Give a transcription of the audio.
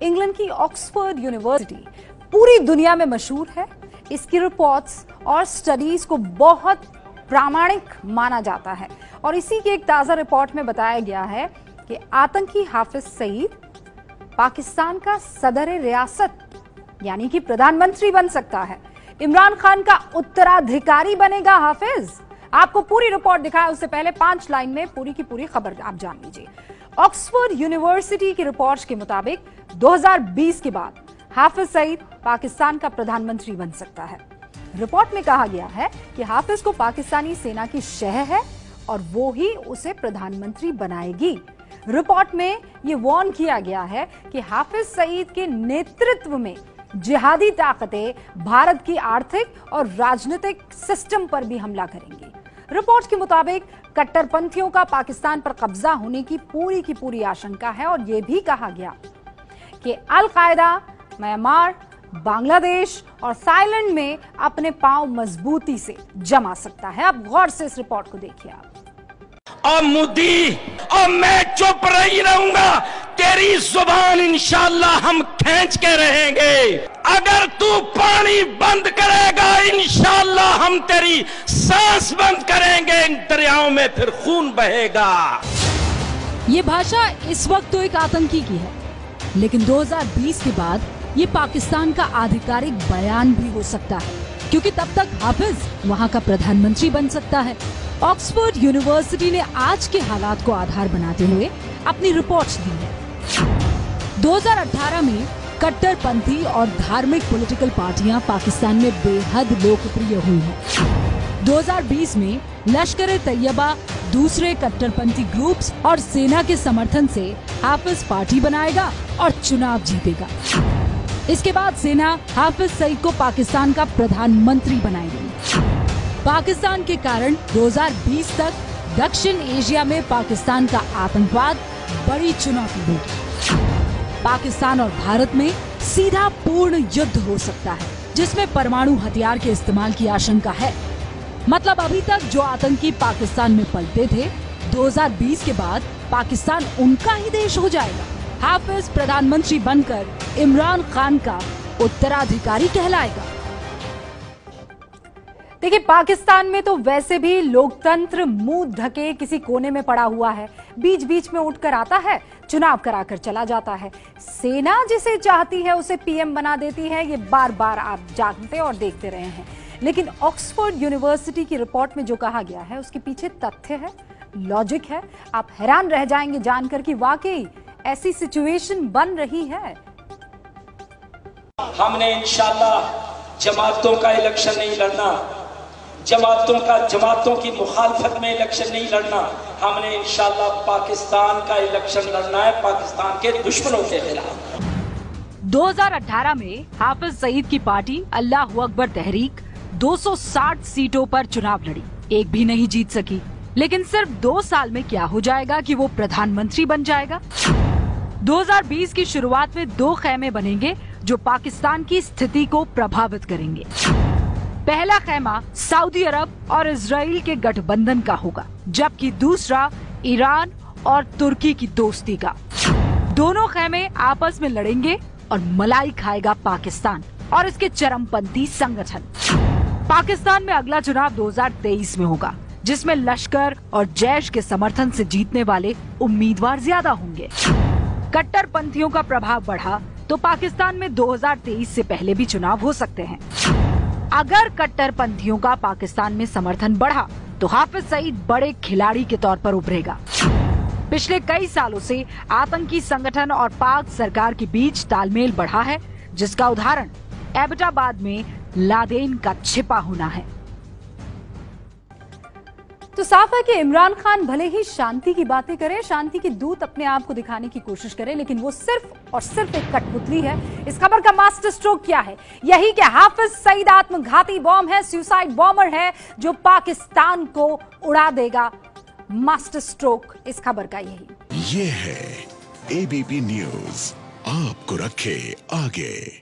England की Oxford university पूरी दुनिया में मशहूर है। इसकी रिपोर्ट्स और स्टडीज को बहुत प्रामाणिक माना जाता है और इसी की एक ताजा रिपोर्ट में बताया गया है कि आतंकी हाफिज सईद पाकिस्तान का सदर रियासत यानी कि प्रधानमंत्री बन सकता है। इमरान खान का उत्तराधिकारी बनेगा हाफिज। आपको पूरी रिपोर्ट दिखाए उससे पहले 5 लाइन में पूरी की पूरी खबर आप जान लीजिए। ऑक्सफोर्ड यूनिवर्सिटी की रिपोर्ट के मुताबिक 2020 के बाद हाफिज सईद पाकिस्तान का प्रधानमंत्री बन सकता है। रिपोर्ट में कहा गया है कि हाफिज को पाकिस्तानी सेना की शह है और वो ही उसे प्रधानमंत्री बनाएगी। रिपोर्ट में यह वार्न किया गया है कि हाफिज सईद के नेतृत्व में जिहादी ताकतें भारत की आर्थिक और राजनीतिक सिस्टम पर भी हमला करेंगी। रिपोर्ट के मुताबिक कट्टरपंथियों का पाकिस्तान पर कब्जा होने की पूरी आशंका है और यह भी कहा गया कि अल-कायदा म्यांमार, बांग्लादेश और थाईलैंड में अपने पांव मजबूती से जमा सकता है। अब गौर से इस रिपोर्ट को देखिए आप। और मोदी और मैं चुप नहीं रहूंगा, तेरी जुबान इंशाल्लाह हम खींच के रहेंगे। अगर तू पानी बंद करेगा इंशाल्लाह हम तेरी सांस बंद करेंगे, इन दरियाओं में फिर खून बहेगा। ये भाषा इस वक्त तो एक आतंकी की है, लेकिन 2020 के बाद ये पाकिस्तान का आधिकारिक बयान भी हो सकता है, क्योंकि तब तक हाफिज वहाँ का प्रधानमंत्री बन सकता है। ऑक्सफोर्ड यूनिवर्सिटी ने आज के हालात को आधार बनाते हुए अपनी रिपोर्ट्स दी है। 2018 में कट्टरपंथी और धार्मिक पॉलिटिकल पार्टियां पाकिस्तान में बेहद लोकप्रिय हुई हैं। 2020 में लश्कर-ए-तैयबा दूसरे कट्टरपंथी ग्रुप्स और सेना के समर्थन से हाफिज पार्टी बनाएगा और चुनाव जीतेगा। इसके बाद सेना हाफिज सईद को पाकिस्तान का प्रधानमंत्री बनाएगी। पाकिस्तान के कारण 2020 तक दक्षिण एशिया में पाकिस्तान का आतंकवाद बड़ी चुनौती होगी। पाकिस्तान और भारत में सीधा पूर्ण युद्ध हो सकता है, जिसमें परमाणु हथियार के इस्तेमाल की आशंका है। मतलब अभी तक जो आतंकी पाकिस्तान में पलते थे, 2020 के बाद पाकिस्तान उनका ही देश हो जाएगा। हाफिज प्रधानमंत्री बनकर इमरान खान का उत्तराधिकारी कहलाएगा। देखिए, पाकिस्तान में तो वैसे भी लोकतंत्र मुंह ढके किसी कोने में पड़ा हुआ है। बीच बीच में उठकर आता है, चुनाव कराकर चला जाता है। सेना जिसे चाहती है उसे पीएम बना देती है। ये बार बार आप जानते और देखते रहे हैं। लेकिन ऑक्सफोर्ड यूनिवर्सिटी की रिपोर्ट में जो कहा गया है उसके पीछे तथ्य है, लॉजिक है। आप हैरान रह जाएंगे जानकर कि वाकई ऐसी सिचुएशन बन रही है। हमने इंशाल्लाह जमातों का इलेक्शन नहीं लड़ना, जमातों की मुखालफत में इलेक्शन नहीं लड़ना। हमने इंशाल्लाह पाकिस्तान का इलेक्शन लड़ना है, पाकिस्तान के दुश्मनों के खिलाफ। 2018 में हाफिज सईद की पार्टी अल्लाह अकबर तहरीक 260 सीटों पर चुनाव लड़ी, एक भी नहीं जीत सकी। लेकिन सिर्फ 2 साल में क्या हो जाएगा कि वो प्रधानमंत्री बन जाएगा। 2020 की शुरुआत में 2 खैमे बनेंगे जो पाकिस्तान की स्थिति को प्रभावित करेंगे। पहला खैमा सऊदी अरब और इजराइल के गठबंधन का होगा, जबकि दूसरा ईरान और तुर्की की दोस्ती का। दोनों खैमे आपस में लड़ेंगे और मलाई खाएगा पाकिस्तान और इसके चरमपंथी संगठन। पाकिस्तान में अगला चुनाव 2023 में होगा, जिसमें लश्कर और जैश के समर्थन से जीतने वाले उम्मीदवार ज्यादा होंगे। कट्टरपंथियों का प्रभाव बढ़ा तो पाकिस्तान में 2023 से पहले भी चुनाव हो सकते हैं। अगर कट्टरपंथियों का पाकिस्तान में समर्थन बढ़ा तो हाफिज सईद बड़े खिलाड़ी के तौर पर उभरेगा। पिछले कई सालों से आतंकी संगठन और पाक सरकार के बीच तालमेल बढ़ा है, जिसका उदाहरण एबटाबाद में लादेन का छिपा होना है। तो साफ है कि इमरान खान भले ही शांति की बातें करे, शांति की दूत अपने आप को दिखाने की कोशिश करे, लेकिन वो सिर्फ और सिर्फ एक कठपुतली है। इस खबर का मास्टर स्ट्रोक क्या है? यही कि हाफिज सईद आत्मघाती बॉम्ब है, सुसाइड बॉम्बर है, जो पाकिस्तान को उड़ा देगा। मास्टर स्ट्रोक इस खबर का यही। ये है एबीपी न्यूज, आपको रखे आगे।